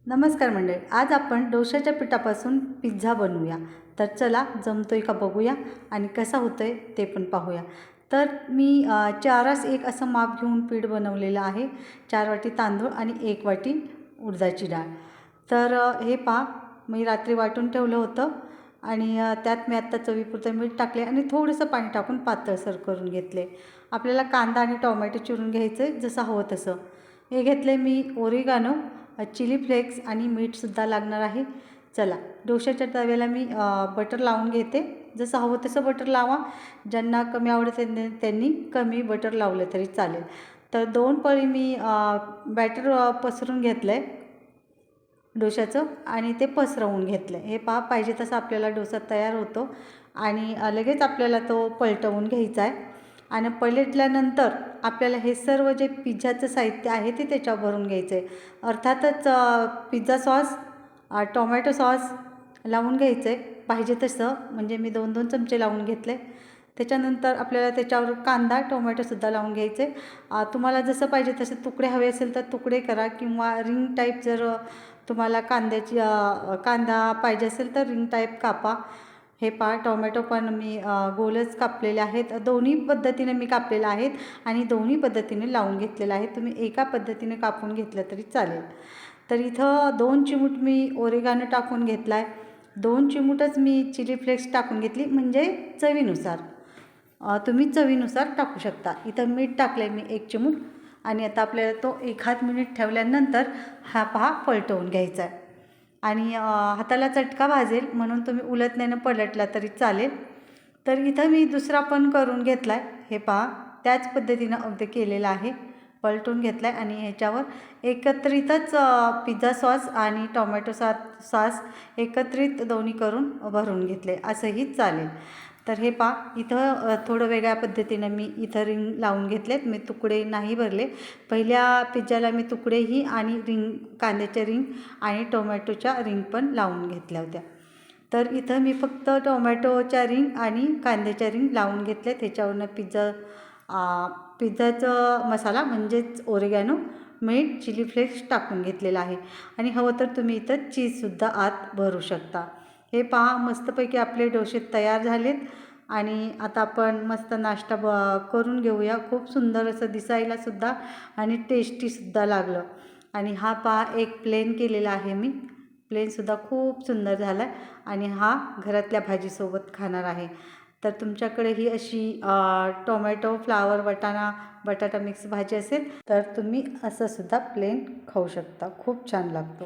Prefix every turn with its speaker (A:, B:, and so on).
A: नमस्कार मंडळी, आज आपण डोशाच्या पिठापासून पिझ्झा बनवूया। तर चला जमतोय का बघूया आणि कसा होतोय ते पण पाहूया। तर मी 4:1 असं माप घेऊन पीठ बनवलेलं आहे। 4 वाटी तांदूळ आणि 1 वाटी उडदाची डाळ। तर हे पहा, मी रात्री वाटून ठेवलं होतं आणि त्यात मी आत्ता चवीपुरतं मीठ टाकले आणि थोडंसं पाणी टाकून पातळसर करून घेतले। आपल्याला कांदा आणि टोमॅटो चिरून घ्यायचं जसं हवं तसं। हे घेतले मी ओरिगानो, चिली फ्लेक्स आणि मीठसुद्धा लागणार आहे। चला, डोशाच्या तव्याला मी बटर लावून घेते। जसं हवं तसं बटर लावा, ज्यांना कमी आवडते त्यांनी कमी बटर लावलं तरी चालेल। तर 2 पळी मी बॅटर पसरून घेतलं आहे डोशाचं आणि ते पसरवून घेतलं आहे। हे पहा, पाहिजे तसं आपल्याला डोसा तयार होतो आणि लगेच आपल्याला तो पलटवून घ्यायचा आहे। आणि पलटल्यानंतर आपल्याला हे सर्व जे पिझ्झाचं साहित्य आहे ते त्याच्यावर भरून घ्यायचं आहे। अर्थातच पिझ्झा सॉस, टोमॅटो सॉस लावून घ्यायचं आहे पाहिजे तसं, म्हणजे मी 2-2 चमचे लावून घेतले। त्याच्यानंतर आपल्याला त्याच्यावर कांदा टोमॅटोसुद्धा लावून घ्यायचे। तुम्हाला जसं पाहिजे तसे तुकडे हवे असेल तर तुकडे करा, किंवा रिंग टाईप जर तुम्हाला कांदा पाहिजे असेल तर रिंग टाईप कापा। हे पहा, टोमॅटो पण मी गोलच कापलेले आहेत। दोन्ही पद्धतीने मी कापलेले आहेत आणि दोन्ही पद्धतीने लावून घेतलेलं आहे। तुम्ही एका पद्धतीने कापून घेतलं तरी चालेल। तर इथं 2 चिमूट मी ओरिगानो टाकून घेतला आहे। 2 चिमूटच मी चिली फ्लेक्स टाकून घेतली, म्हणजे चवीनुसार। तुम्ही चवीनुसार टाकू शकता। इथं मीठ टाकलं आहे मी 1 चिमूट आणि आता आपल्याला तो 1 मिनिट ठेवल्यानंतर हा पहा पलटवून घ्यायचा आहे। आणि हाताला चटका भाजेल म्हणून तुम्ही उलटण्यानं पलटला तरी चालेल। तर इथं मी दुसरा पण करून घेतला आहे। हे पहा, त्याच पद्धतीनं अगदी केलेलं आहे। पलटून घेतला आहे आणि ह्याच्यावर एकत्रितच पिझ्झा सॉस आणि टोमॅटो सॉस एकत्रित दोन्ही करून भरून घेतले, असंही चालेल। तर हे पहा, इथं थोडं वेगळ्या पद्धतीनं मी इथं रिंग लावून घेतलेत। मी तुकडे नाही भरले। पहिल्या पिझ्झाला मी तुकडेही आणि कांद्याच्या रिंग आणि टोमॅटोच्या रिंग पण लावून घेतल्या होत्या। तर इथं मी फक्त टोमॅटोच्या रिंग आणि कांद्याच्या रिंग लावून घेतल्या। त्याच्यावरनं पिझ्झाचा मसाला म्हणजेच ओरिगॅनो, मीठ, चिली फ्लेक्स टाकून घेतलेला आहे आणि हवं तर तुम्ही इथं चीजसुद्धा आत भरू शकता। हे पहा, मस्तपैकी आपले डोसे तयार झालेत आणि आता आपण मस्त नाश्ता करून घेऊया। खूप सुंदर असं दिसायलासुद्धा आणि टेस्टीसुद्धा लागलं। आणि हा पहा, एक प्लेन केलेला आहे मी। प्लेनसुद्धा खूप सुंदर झाला आहे आणि हा घरातल्या भाजीसोबत खाणार आहे। तर तुमच्याकडे ही अशी टोमॅटो, फ्लावर, बटाटा मिक्स भाजी असेल तर तुम्ही असंसुद्धा प्लेन खाऊ शकता। खूप छान लागतो।